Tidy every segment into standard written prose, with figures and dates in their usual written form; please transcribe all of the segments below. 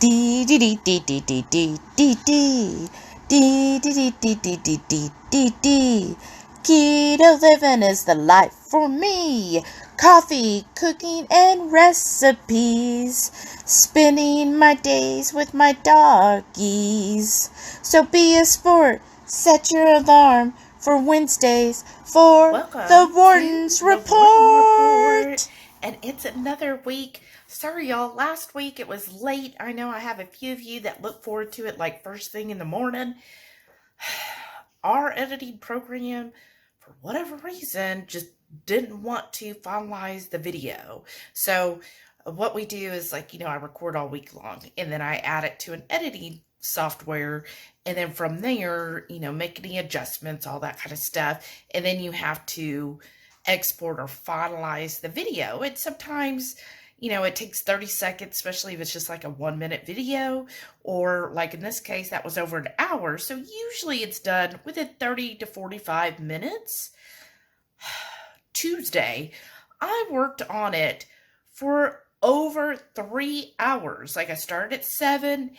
Dee dee dee dee dee dee dee dee dee dee dee dee dee dee dee dee dee. Keto living is the life for me. Coffee, cooking, and recipes. Spending my days with my doggies. So be a sport. Set your alarm for Wednesdays for Welcome the Warden's to the Report. Warden Report. And it's another week. Sorry, y'all. Last week it was late. I know I have a few of you that look forward to it like first thing in the morning. Our editing program, for whatever reason, just didn't want to finalize the video. So what we do is I record all week long and then I add it to an editing software, and then from there, make any adjustments, all that kind of stuff, and then you have to export or finalize the video. And sometimes it takes 30 seconds, especially if it's just like a 1-minute video, or like in this case that was over an hour, so usually it's done within 30 to 45 minutes. Tuesday I worked on it for over 3 hours. I started at 7,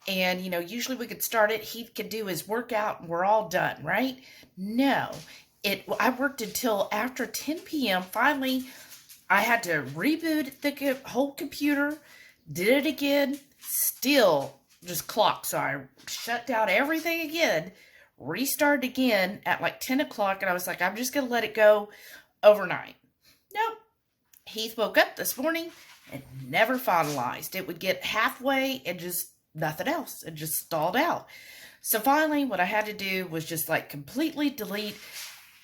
and, usually we could start it. Heath could do his workout and we're all done, right? No, I worked until after 10 p.m. Finally, I had to reboot the whole computer, did it again, still just clocked. So I shut down everything again, restarted again at like 10 o'clock, and I was like, I'm just going to let it go overnight. Nope. Heath woke up this morning and never finalized. It would get halfway and just nothing else. It just stalled out. So finally, what I had to do was just completely delete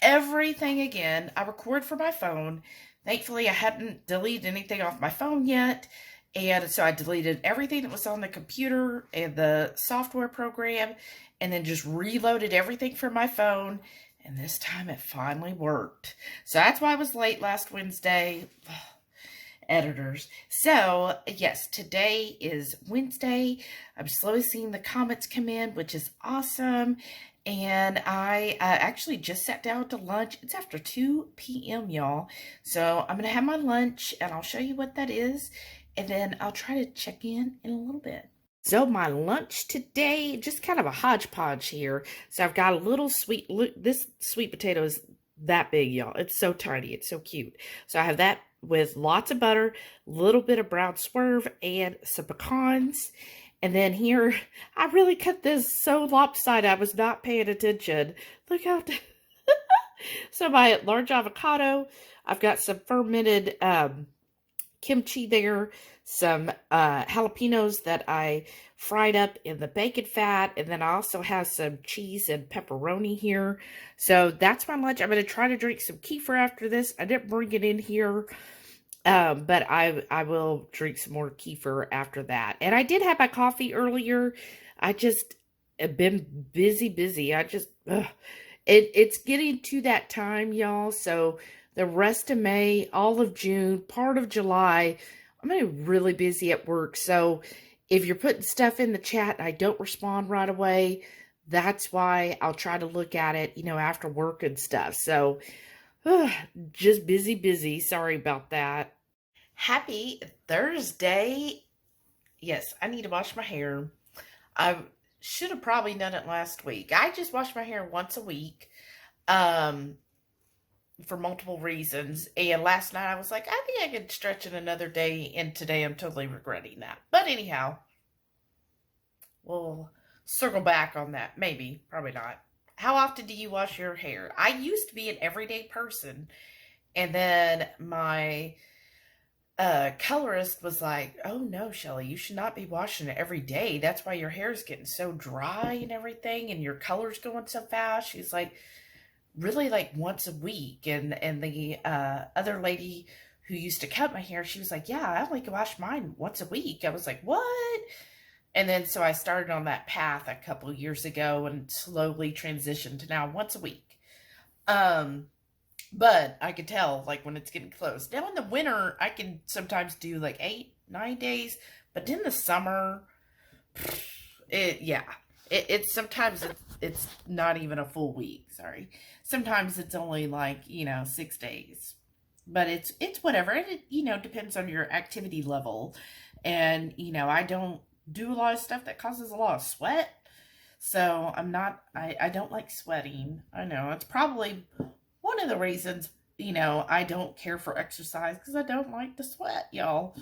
everything again. I record for my phone. Thankfully, I hadn't deleted anything off my phone yet. And so I deleted everything that was on the computer and the software program, and then just reloaded everything from my phone. And this time it finally worked. So that's why I was late last Wednesday. Editors. So, yes, today is Wednesday. I'm slowly seeing the comments come in, which is awesome. And I actually just sat down to lunch. It's after 2 p.m., y'all. So I'm going to have my lunch, and I'll show you what that is. And then I'll try to check in a little bit. So my lunch today, just kind of a hodgepodge here. So I've got a little sweet, this sweet potato is that big, y'all. It's so tiny. It's so cute. So I have that with lots of butter, a little bit of brown swerve, and some pecans. And then here, I really cut this so lopsided. I was not paying attention. Look how... So my large avocado, I've got some fermented kimchi there, some jalapenos that I fried up in the bacon fat, and then I also have some cheese and pepperoni here. So that's my lunch. I'm going to try to drink some kefir after this. I didn't bring it in here, but I will drink some more kefir after that. And I did have my coffee earlier. I just have been busy. It's getting to that time, y'all. So the rest of May, all of June, part of July, I'm going to be really busy at work. So if you're putting stuff in the chat and I don't respond right away, that's why. I'll try to look at it, after work and stuff. So just busy. Sorry about that. Happy Thursday. Yes, I need to wash my hair. I should have probably done it last week. I just wash my hair once a week. For multiple reasons, and last night I was like, I think I could stretch it another day, and today I'm totally regretting that. But anyhow, we'll circle back on that. Maybe, probably not. How often do you wash your hair? I used to be an everyday person, and then my colorist was like, oh no, Shelly, you should not be washing it every day. That's why your hair is getting so dry and everything, and your color's going so fast. She's like, really, once a week. And the other lady who used to cut my hair, she was like, yeah, I only wash mine once a week. I was like, what? And then so I started on that path a couple of years ago and slowly transitioned to now once a week. But I could tell when it's getting close. Now in the winter, I can sometimes do 8, 9 days, but in the summer, it's sometimes it's not even a full week. Sorry. Sometimes it's only 6 days. But it's whatever. It depends on your activity level. And, I don't do a lot of stuff that causes a lot of sweat. So I don't like sweating. I know it's probably one of the reasons, I don't care for exercise, because I don't like to sweat, y'all.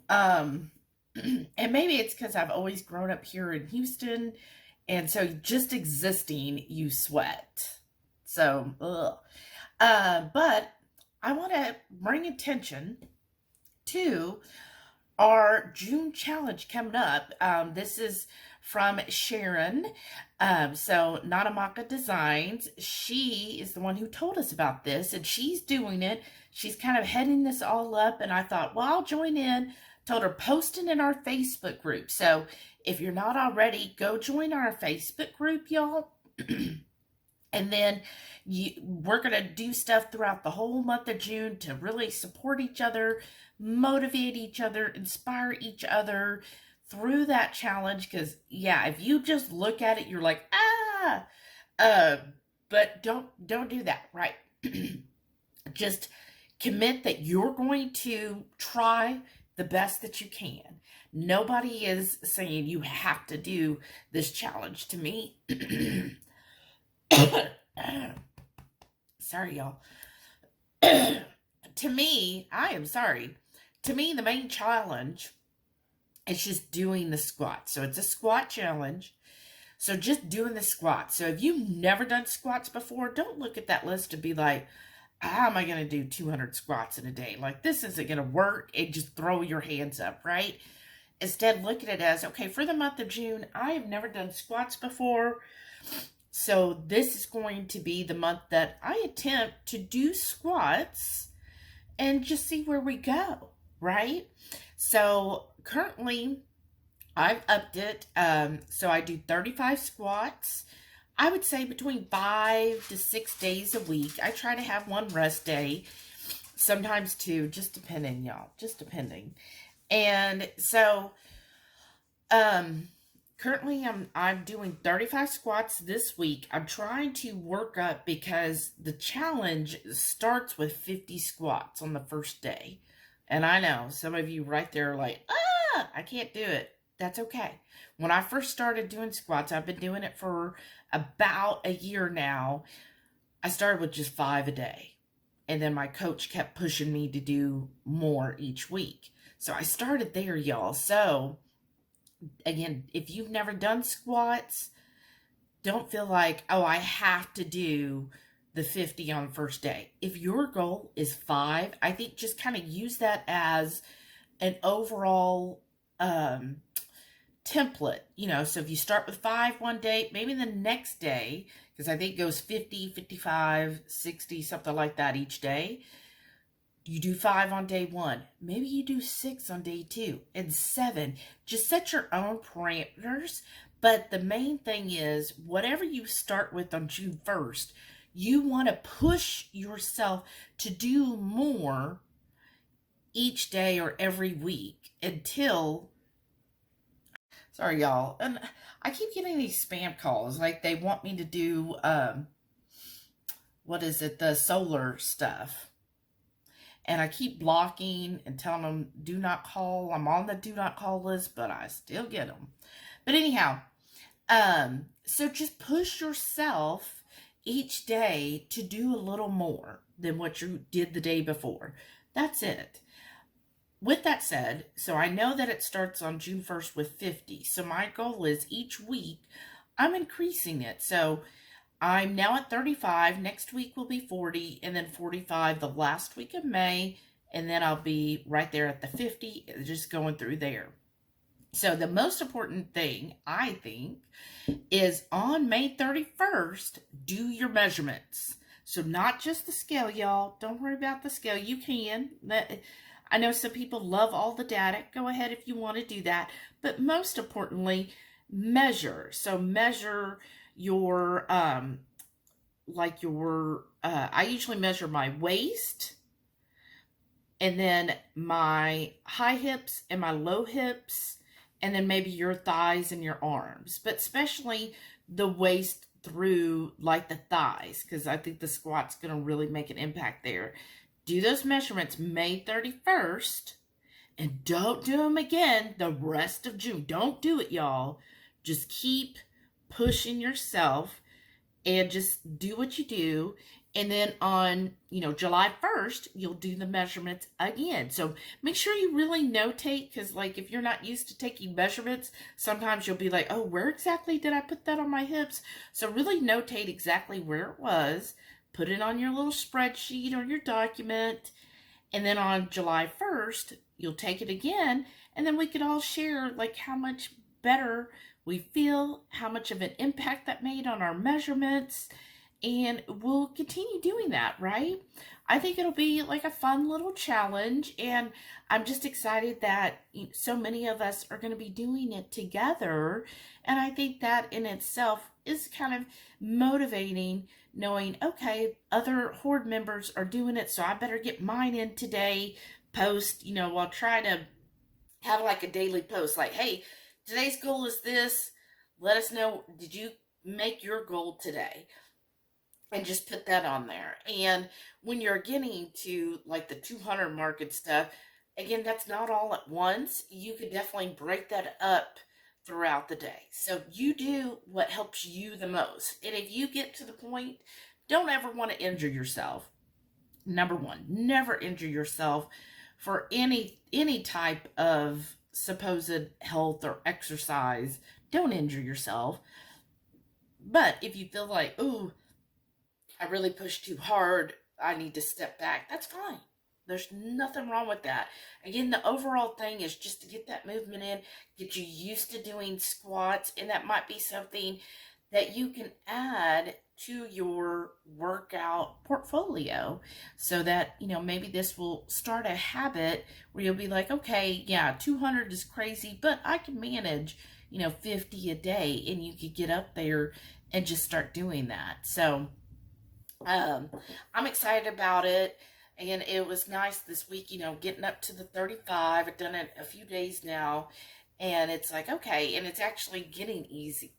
Um, and maybe it's because I've always grown up here in Houston, and so just existing, you sweat. So, ugh. But I want to bring attention to our June challenge coming up. This is from Sharon. So Not a Maka Designs. She is the one who told us about this, and she's doing it. She's kind of heading this all up, and I thought, well, I'll join in. Told her, post it in our Facebook group. So if you're not already, go join our Facebook group, y'all. And then we're going to do stuff throughout the whole month of June to really support each other, motivate each other, inspire each other through that challenge. Because, yeah, if you just look at it, you're like, but don't do that, right? Just commit that you're going to try the best that you can. Nobody is saying you have to do this challenge. To me, sorry, y'all. To me, I am sorry. To me, the main challenge is just doing the squats. So it's a squat challenge. So just doing the squats. So if you've never done squats before, don't look at that list and be like, how am I going to do 200 squats in a day? Like, this isn't going to work. And just throw your hands up, right? Instead, look at it as, okay, for the month of June, I have never done squats before. So this is going to be the month that I attempt to do squats and just see where we go, right? So currently, I've upped it. So I do 35 squats. I would say between 5 to 6 days a week. I try to have one rest day, sometimes two, just depending, y'all, just depending. And so, currently I'm doing 35 squats this week. I'm trying to work up because the challenge starts with 50 squats on the first day. And I know some of you right there are like, I can't do it. That's okay. When I first started doing squats, I've been doing it for about a year now. I started with just 5 a day. And then my coach kept pushing me to do more each week. So I started there, y'all. So, again, if you've never done squats, don't feel like, oh, I have to do the 50 on the first day. If your goal is 5, I think just kind of use that as an overall template, so if you start with 5 one day, maybe the next day, because I think it goes 50, 55, 60, something like that each day. You do 5 on day 1. Maybe you do 6 on day 2 and 7. Just set your own parameters. But the main thing is, whatever you start with on June 1st, you want to push yourself to do more each day or every week until... Sorry, y'all. And I keep getting these spam calls. Like, they want me to do, the solar stuff. And I keep blocking and telling them, do not call. I'm on the do not call list, but I still get them. But anyhow, so just push yourself each day to do a little more than what you did the day before. That's it. With that said, so I know that it starts on June 1st with 50. So my goal is each week I'm increasing it. So I'm now at 35. Next week will be 40, and then 45 the last week of May, and then I'll be right there at the 50, just going through there. So the most important thing, I think, is on May 31st, do your measurements. So not just the scale, y'all. Don't worry about the scale. You can. I know some people love all the data. Go ahead if you want to do that. But most importantly, measure. So measure your, I usually measure my waist, and then my high hips and my low hips, and then maybe your thighs and your arms. But especially the waist through like the thighs, because I think the squat's going to really make an impact there. Do those measurements May 31st, And don't do them again the rest of June. Don't do it, y'all. Just keep pushing yourself and just do what you do. And then on, July 1st, you'll do the measurements again. So make sure you really notate, because like if you're not used to taking measurements, sometimes you'll be like, oh, where exactly did I put that on my hips? So really notate exactly where it was. Put it on your little spreadsheet or your document. And then on July 1st, you'll take it again. And then we could all share like how much better we feel, how much of an impact that made on our measurements, and we'll continue doing that, right? I think it'll be like a fun little challenge, and I'm just excited that so many of us are going to be doing it together, and I think that in itself is kind of motivating, knowing, okay, other Horde members are doing it, so I better get mine in today, post, I'll try to have like a daily post, like, hey, today's goal is this. Let us know, did you make your goal today? And just put that on there. And when you're getting to like the 200 mark and stuff, again, that's not all at once. You could definitely break that up throughout the day. So you do what helps you the most. And if you get to the point, don't ever want to injure yourself. Number one, never injure yourself for any type of supposed health or exercise. Don't injure yourself. But if you feel like, ooh, I really pushed too hard, I need to step back, that's fine. There's nothing wrong with that. Again, the overall thing is just to get that movement in, get you used to doing squats, and that might be something that you can add to your workout portfolio so that, maybe this will start a habit where you'll be like, okay, yeah, 200 is crazy, but I can manage, 50 a day, and you could get up there and just start doing that. So I'm excited about it, and it was nice this week, getting up to the 35. I've done it a few days now, and it's like, okay, and it's actually getting easier.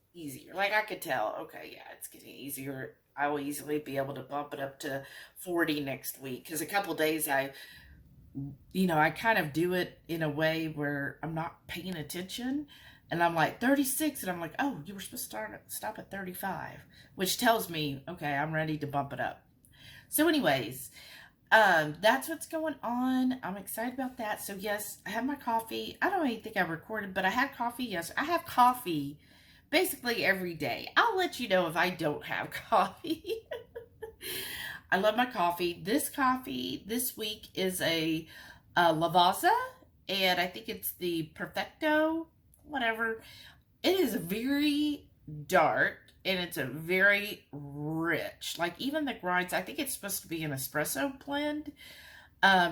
Like I could tell, okay, yeah, it's getting easier. I will easily be able to bump it up to 40 next week, because a couple days I kind of do it in a way where I'm not paying attention. And I'm like 36, and I'm like, oh, you were supposed to stop at 35, which tells me, okay, I'm ready to bump it up. So anyways, that's what's going on. I'm excited about that. So yes, I have my coffee. I don't even think I recorded, but I had coffee. Yes, I have coffee basically every day. I'll let you know if I don't have coffee. I love my coffee. This coffee this week is a Lavazza, and I think it's the Perfecto, whatever. It is very dark, and it's a very rich, like even the grinds, I think it's supposed to be an espresso blend,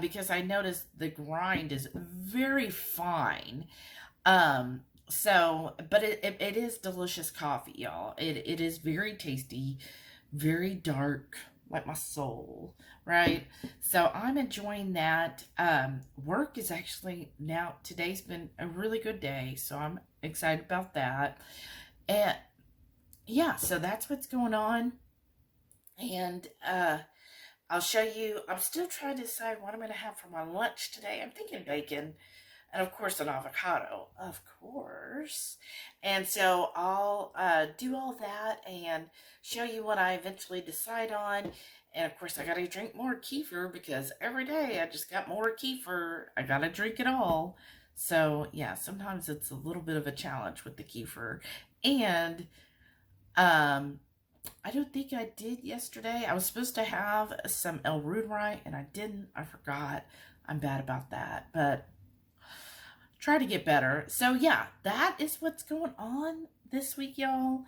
because I noticed the grind is very fine. But it is delicious coffee, y'all. It is very tasty, very dark, like my soul, right? So I'm enjoying that. Work is actually now, today's been a really good day, so I'm excited about that. And yeah, so that's what's going on. And I'll show you, I'm still trying to decide what I'm going to have for my lunch today. I'm thinking bacon, and of course an avocado, of course. And so I'll do all that and show you what I eventually decide on. And of course I gotta drink more kefir, because every day I just got more kefir. I gotta drink it all. So yeah, sometimes it's a little bit of a challenge with the kefir. And I don't think I did yesterday. I was supposed to have some El Ruderai, and I didn't. I forgot. I'm bad about that, but try to get better. So yeah, that is what's going on this week, y'all.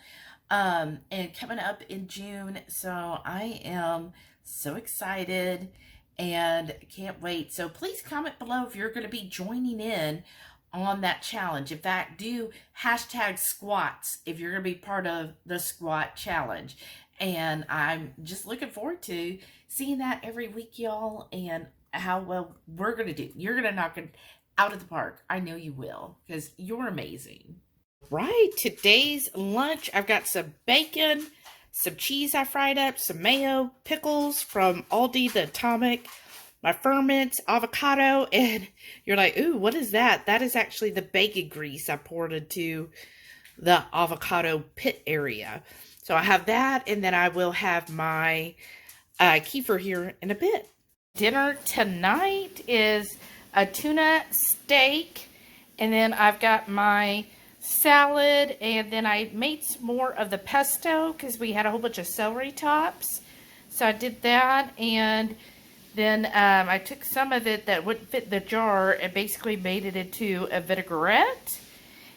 And coming up in June. So I am so excited and can't wait. So please comment below if you're going to be joining in on that challenge. In fact, do hashtag squats if you're going to be part of the squat challenge. And I'm just looking forward to seeing that every week, y'all, and how well we're going to do. You're going to knock it out of the park. I know you will, because you're amazing. Right, today's lunch, I've got some bacon, some cheese I fried up, some mayo, pickles from Aldi the Atomic, my ferments, avocado, and you're like, ooh, what is that? That is actually the bacon grease I poured into the avocado pit area. So I have that, and then I will have my kefir here in a bit. Dinner tonight is a tuna steak, and then I've got my salad, and then I made some more of the pesto because we had a whole bunch of celery tops. So I did that, and then I took some of it that wouldn't fit in the jar and basically made it into a vinaigrette.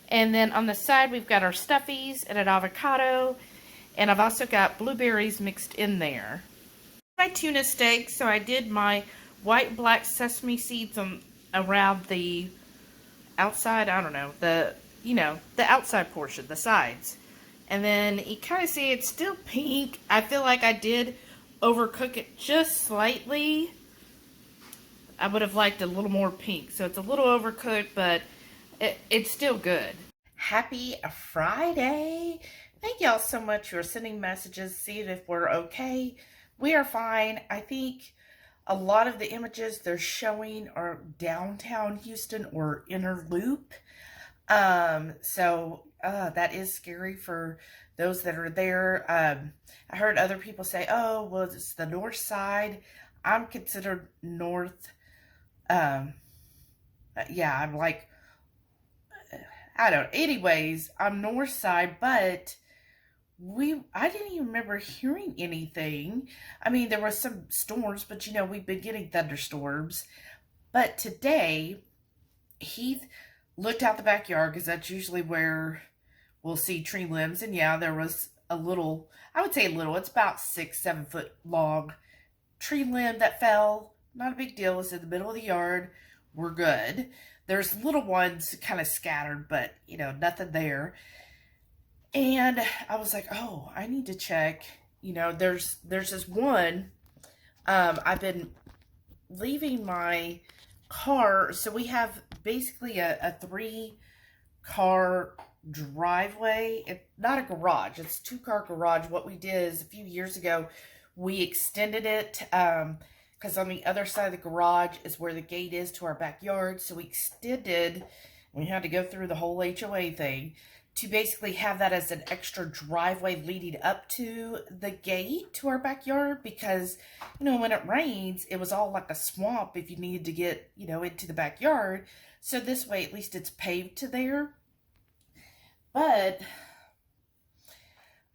And then on the side, we've got our stuffies and an avocado. And I've also got blueberries mixed in there. My tuna steak, so I did my white and black sesame seeds around the outside, I don't know, the outside portion, the sides. And then you kind of see it's still pink. I feel like I did overcook it just slightly. I would have liked a little more pink. So it's a little overcooked, but it's still good. Happy Friday. Thank y'all so much for sending messages, seeing if we're okay. We are fine. I think a lot of the images they're showing are downtown Houston or inner loop. So that is scary for those that are there. I heard other people say, oh, well, it's the north side. I'm considered north. Yeah, I'm like, I don't know. Anyways, I'm north side, but I didn't even remember hearing anything. I mean, there was some storms, but you know, we've been getting thunderstorms. But today, Heath looked out the backyard because that's usually where we'll see tree limbs. And yeah, there was a little, I would say a little, it's about 6-7 foot long tree limb that fell. Not a big deal. It's in the middle of the yard. We're good. There's little ones kind of scattered, but you know, nothing there. And I was like, oh, I need to check. You know, there's this one. I've been leaving my car. So we have basically a 3-car driveway. Not a garage. It's a 2-car garage. What we did is a few years ago, we extended it because on the other side of the garage is where the gate is to our backyard. So we extended, we had to go through the whole HOA thing to basically have that as an extra driveway leading up to the gate to our backyard because, you know, when it rains, it was all like a swamp if you needed to get, you know, into the backyard. So this way, at least it's paved to there. But,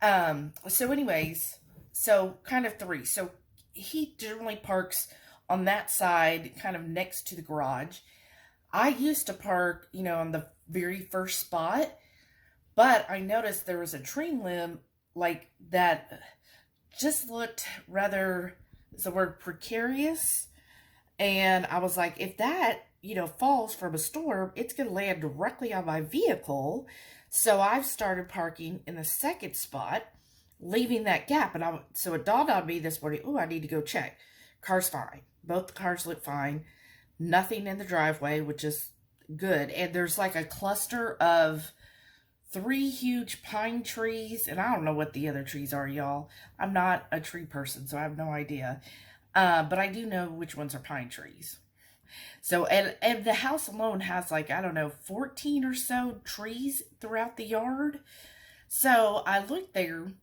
so anyways, so kind of 3. So he generally parks on that side, kind of next to the garage. I used to park, you know, on the very first spot. But I noticed there was a tree limb like that just looked rather, is the word precarious? And I was like, if that, you know, falls from a storm, it's going to land directly on my vehicle. So I've started parking in the second spot, leaving that gap. And so it dawned on me this morning, oh, I need to go check. Car's fine. Both the cars look fine. Nothing in the driveway, which is good. And there's like a cluster of 3 huge pine trees, and I don't know what the other trees are, y'all. I'm not a tree person, so I have no idea. But I do know which ones are pine trees. So, and the house alone has like, I don't know, 14 or so trees throughout the yard. So I looked there,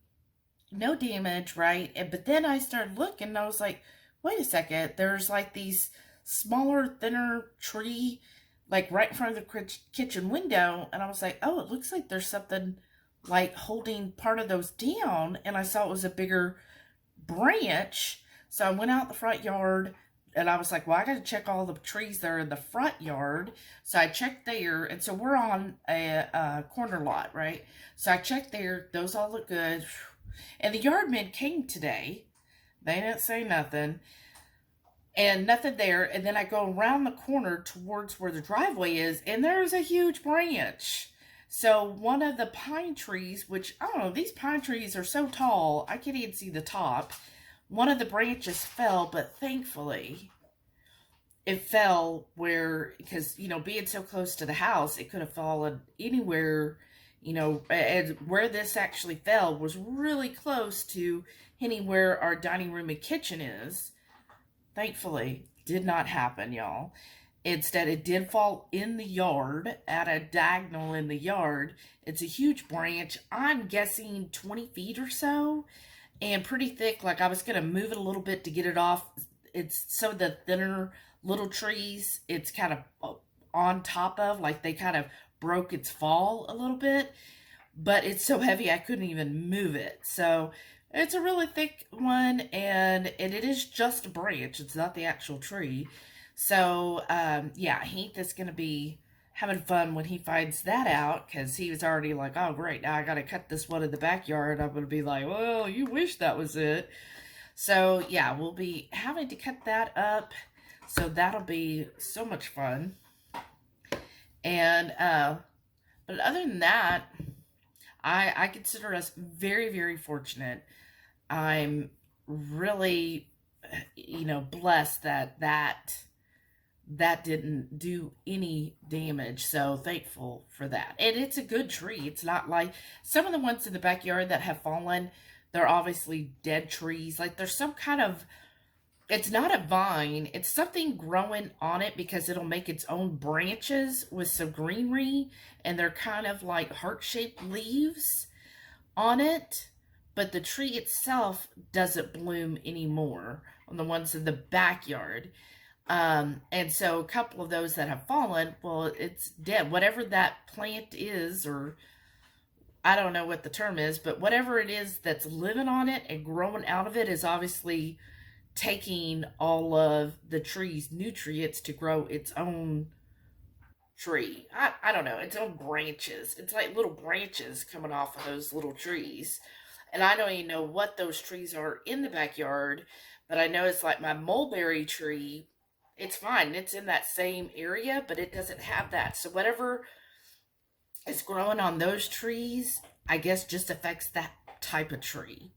no damage, right? But then I started looking, and I was like, wait a second, there's like these smaller, thinner tree like right in front of the kitchen window. And I was like, oh, it looks like there's something like holding part of those down. And I saw it was a bigger branch. So I went out the front yard and I was like, well, I got to check all the trees that are in the front yard. So I checked there. And so we're on a corner lot, right? So I checked there. Those all look good. And the yard men came today. They didn't say nothing. And nothing there. And then I go around the corner towards where the driveway is, and there's a huge branch. So one of the pine trees, which, I don't know, these pine trees are so tall, I can't even see the top. One of the branches fell, but thankfully it fell where, because, you know, being so close to the house, it could have fallen anywhere, you know, and where this actually fell was really close to hitting where our dining room and kitchen is. Thankfully, did not happen, y'all. Instead, it did fall in the yard, at a diagonal in the yard. It's a huge branch. I'm guessing 20 feet or so, and pretty thick. Like, I was going to move it a little bit to get it off. It's some of the thinner little trees it's kind of on top of, like they kind of broke its fall a little bit, but it's so heavy I couldn't even move it. So it's a really thick one, and it is just a branch. It's not the actual tree. So yeah, Heath is going to be having fun when he finds that out, because he was already like, oh great, now I got to cut this one in the backyard. I'm going to be like, well, you wish that was it. So yeah, we'll be having to cut that up. So that'll be so much fun. And, but other than that, I consider us very, very fortunate. I'm really, you know, blessed that didn't do any damage. So thankful for that. And it's a good tree. It's not like some of the ones in the backyard that have fallen. They're obviously dead trees. Like there's some kind of, it's not a vine, it's something growing on it because it'll make its own branches with some greenery, and they're kind of like heart-shaped leaves on it, but the tree itself doesn't bloom anymore on the ones in the backyard. And so a couple of those that have fallen, well, it's dead. Whatever that plant is, or I don't know what the term is, but whatever it is that's living on it and growing out of it is obviously taking all of the tree's nutrients to grow its own tree. I don't know, its own branches. It's like little branches coming off of those little trees. And I don't even know what those trees are in the backyard, but I know it's like my mulberry tree. It's fine. It's in that same area, but it doesn't have that. So whatever is growing on those trees, I guess just affects that type of tree.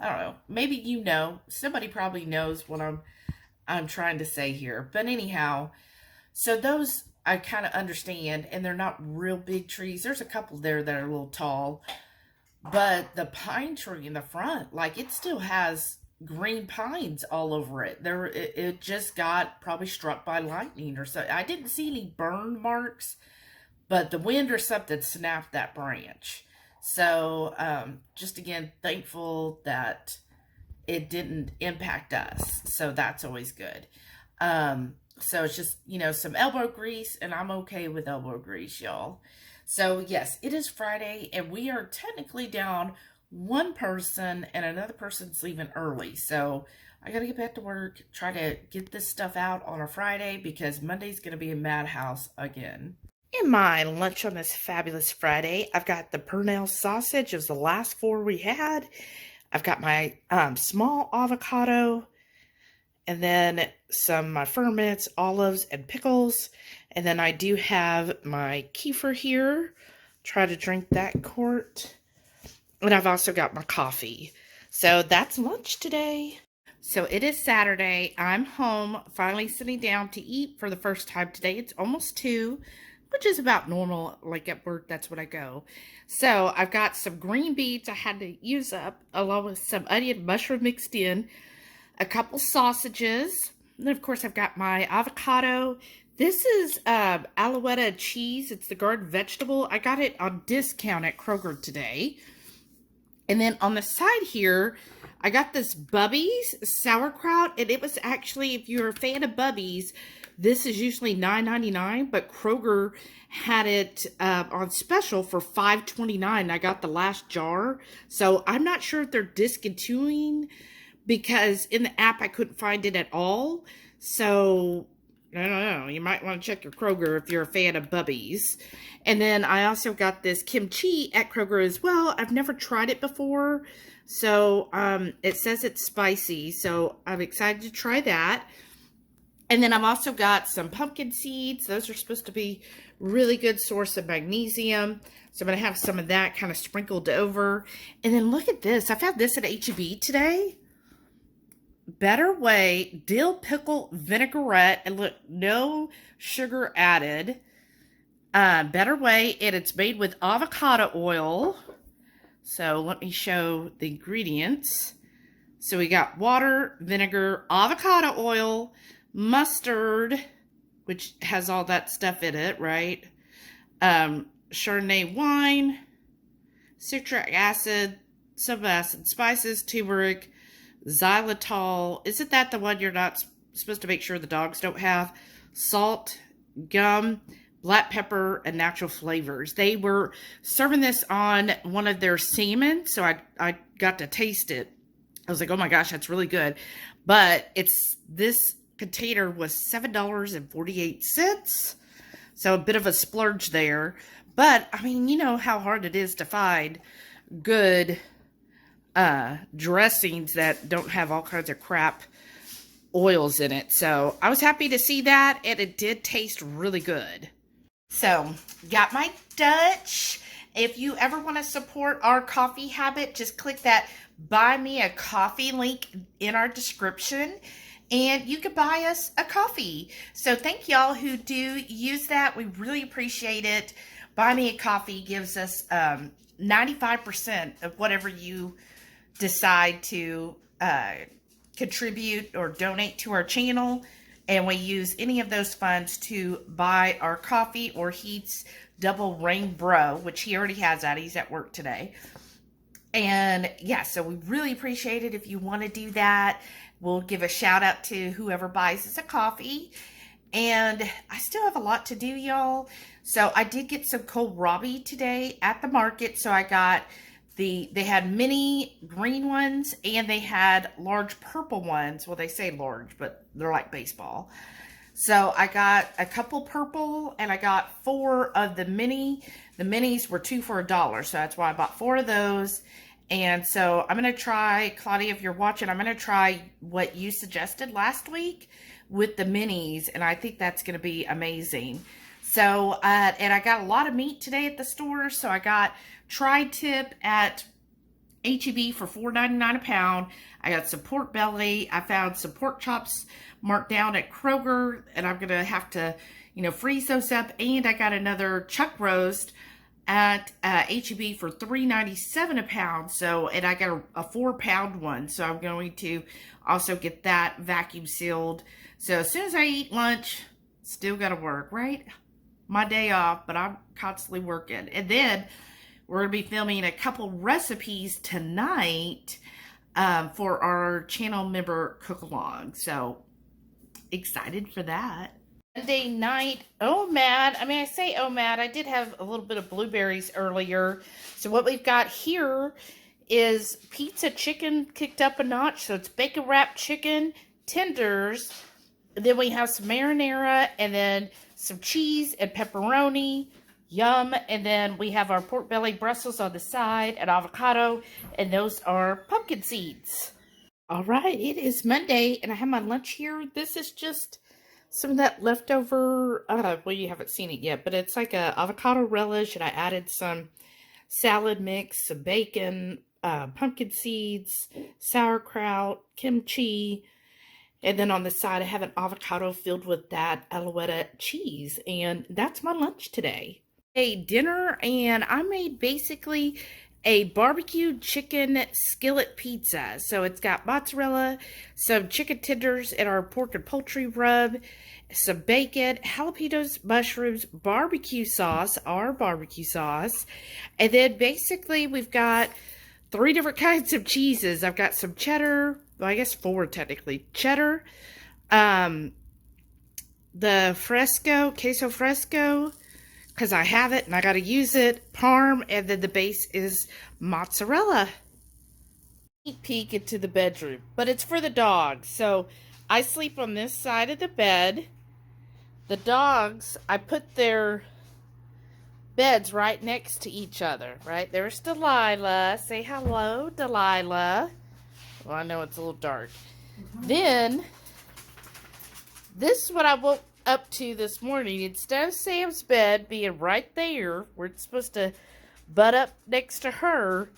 I don't know. Maybe you know. Somebody probably knows what I'm trying to say here. But anyhow, so those I kind of understand, and they're not real big trees. There's a couple there that are a little tall. But the pine tree in the front, like it still has green pines all over it. It just got probably struck by lightning or so. I didn't see any burn marks, but the wind or something snapped that branch. So, just again, thankful that it didn't impact us. So that's always good. So it's just, you know, some elbow grease, and I'm okay with elbow grease, y'all. So yes, it is Friday, and we are technically down one person, and another person's leaving early. So I got to get back to work, try to get this stuff out on a Friday, because Monday's going to be a madhouse again. In my lunch on this fabulous Friday, I've got the Purnell sausage. It was the last 4 we had. I've got my small avocado, and then some my ferments, olives, and pickles. And then I do have my kefir here. Try to drink that quart. And I've also got my coffee. So that's lunch today. So it is Saturday. I'm home, finally sitting down to eat for the first time today. It's almost 2. Which is about normal, like at work, that's when I go. So I've got some green beans I had to use up, along with some onion mushroom mixed in, a couple sausages, and of course I've got my avocado. This is Alouetta cheese. It's the garden vegetable. I got it on discount at Kroger today. And then on the side here, I got this Bubby's sauerkraut, and it was actually, if you're a fan of Bubby's, this is usually $9.99, but Kroger had it on special for $5.29. I got the last jar, so I'm not sure if they're discontinuing, because in the app I couldn't find it at all. So I don't know. You might want to check your Kroger if you're a fan of Bubby's. And then I also got this kimchi at Kroger as well. I've never tried it before, so it says it's spicy, so I'm excited to try that. And then I've also got some pumpkin seeds. Those are supposed to be really good source of magnesium. So I'm going to have some of that kind of sprinkled over. And then look at this. I found this at H-E-B today. Better Way dill pickle vinaigrette. And look, no sugar added. Better Way. And it's made with avocado oil. So let me show the ingredients. So we got water, vinegar, avocado oil, mustard, which has all that stuff in it, right? Chardonnay wine, citric acid, some acid spices, turmeric, xylitol. Isn't that the one you're not supposed to make sure the dogs don't have? Salt, gum, black pepper, and natural flavors. They were serving this on one of their salmon, so I got to taste it. I was like, oh my gosh, that's really good. But this container was $7.48. So a bit of a splurge there. But, I mean, you know how hard it is to find good dressings that don't have all kinds of crap oils in it. So I was happy to see that, and it did taste really good. So, got my Dutch. If you ever want to support our coffee habit, just click that Buy Me a Coffee link in our description, and you can buy us a coffee. So thank y'all who do use that. We really appreciate it. Buy Me a Coffee gives us 95% of whatever you decide to contribute or donate to our channel. And we use any of those funds to buy our coffee or Heath's double rain bro, which he already has that. He's at work today. And yeah, so we really appreciate it if you want to do that. We'll give a shout out to whoever buys us a coffee. And I still have a lot to do, y'all. So I did get some kohlrabi today at the market. So I got they had mini green ones and they had large purple ones. Well, they say large, but they're like baseball. So I got a couple purple and I got 4 of the mini. The minis were 2 for $1. So that's why I bought 4 of those. And so I'm going to try, Claudia, if you're watching, I'm going to try what you suggested last week with the minis. And I think that's going to be amazing. So, and I got a lot of meat today at the store. So I got tri-tip at HEB for $4.99 a pound. I got some pork belly. I found some pork chops marked down at Kroger, and I'm going to have to, freeze those up. And I got another chuck roast at HEB for $3.97 a pound. So, and I got a 4-pound one. So I'm going to also get that vacuum sealed. So as soon as I eat lunch, still got to work, right? My day off, but I'm constantly working. And then we're going to be filming a couple recipes tonight for our channel member cook-along. So, excited for that. Monday night, I say I did have a little bit of blueberries earlier. So what we've got here is pizza chicken kicked up a notch. So it's bacon wrapped chicken, tenders. And then we have some marinara and then some cheese and pepperoni. Yum. And then we have our pork belly Brussels on the side and avocado. And those are pumpkin seeds. All right. It is Monday and I have my lunch here. This is just some of that leftover, well, you haven't seen it yet, but it's like a avocado relish. And I added some salad mix, some bacon, pumpkin seeds, sauerkraut, kimchi. And then on the side, I have an avocado filled with that Alouette cheese. And that's my lunch today. A dinner, and I made basically a barbecue chicken skillet pizza. So it's got mozzarella, some chicken tenders, and our pork and poultry rub, some bacon, jalapenos, mushrooms, barbecue sauce, our barbecue sauce. And then basically we've got 3 different kinds of cheeses. I've got some cheddar, well, I guess 4 technically. Cheddar, the queso fresco, because I have it and I got to use it, parm, and then the base is mozzarella. Sneak peek into the bedroom, but it's for the dogs. So I sleep on this side of the bed. The dogs, I put their beds right next to each other, right? There's Delilah. Say hello, Delilah. Well, I know it's a little dark. Then, this is what I woke up to this morning. Instead of Sam's bed being right there, where it's supposed to butt up next to her,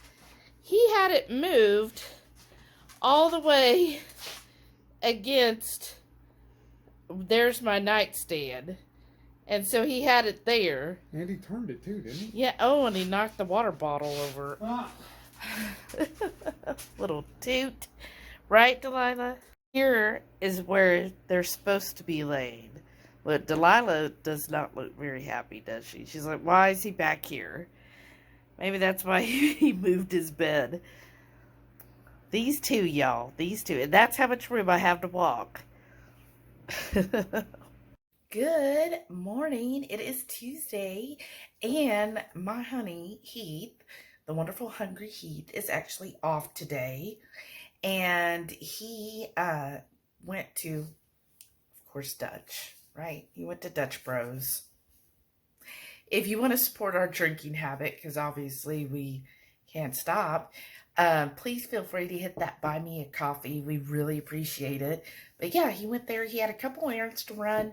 he had it moved all the way against, there's my nightstand. And so he had it there. And he turned it too, didn't he? Yeah, oh, and he knocked the water bottle over. Ah. Little toot. Right, Delilah? Here is where they're supposed to be laying. But Delilah does not look very happy, does she? She's like, why is he back here? Maybe that's why he moved his bed. These two, y'all. These two. And that's how much room I have to walk. Good morning. It is Tuesday. And my honey, Heath, the wonderful HungryHeath, is actually off today. And he went to, of course, Dutch, right? He went to Dutch Bros. If you want to support our drinking habit, because obviously we can't stop, please feel free to hit that buy me a coffee. We really appreciate it. But yeah, he went there. He had a couple errands to run,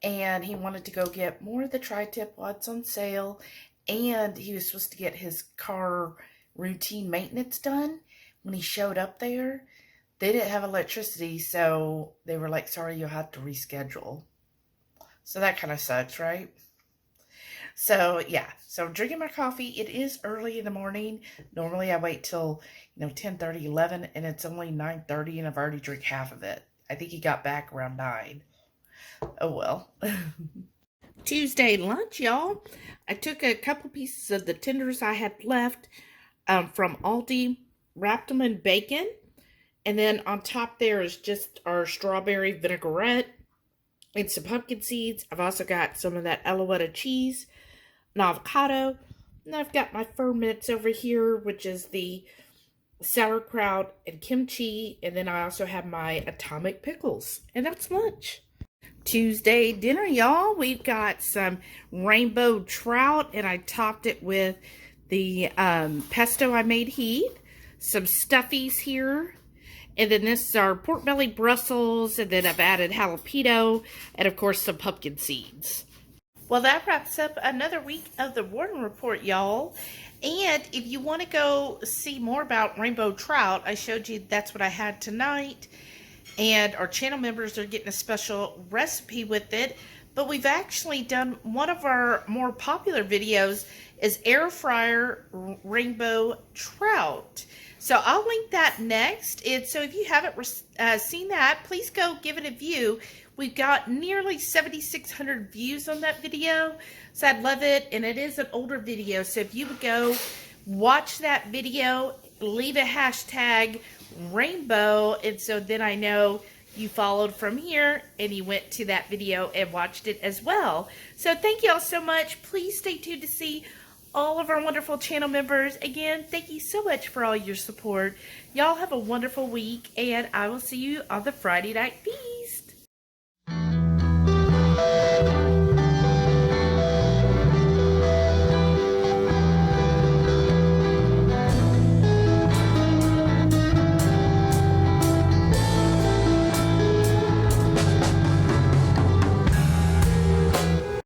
and he wanted to go get more of the tri-tip wads on sale, and he was supposed to get his car routine maintenance done. When he showed up there, they didn't have electricity, so they were like, sorry, you'll have to reschedule. So that kind of sucks, right? So yeah, so I'm drinking my coffee. It is early in the morning. Normally I wait till 10:30, 11, and it's only 9:30, and I've already drank half of it. I think he got back around 9. Oh well. Tuesday lunch, y'all. I took a couple pieces of the tenders I had left from Aldi, wrapped them in bacon, and then on top there is just our strawberry vinaigrette and some pumpkin seeds. I've also got some of that Alouette cheese, an avocado, and I've got my ferments over here, which is the sauerkraut and kimchi, and then I also have my atomic pickles, and that's lunch. Tuesday dinner, y'all. We've got some rainbow trout, and I topped it with the pesto I made Heath, some stuffies here, and then this is our pork belly Brussels, and then I've added jalapeno, and of course some pumpkin seeds. Well, that wraps up another week of the Warden Report, y'all. And if you want to go see more about rainbow trout, I showed you that's what I had tonight. And our channel members are getting a special recipe with it. But we've actually done one of our more popular videos is air fryer rainbow trout. So I'll link that next. And so if you haven't seen that, please go give it a view. We've got nearly 7,600 views on that video. So I'd love it. And it is an older video. So if you would go watch that video, leave a hashtag rainbow, and so then I know you followed from here and you went to that video and watched it as well. So thank you all so much. Please stay tuned to see all of our wonderful channel members. Again, thank you so much for all your support. Y'all have a wonderful week, and I will see you on the Friday night feed.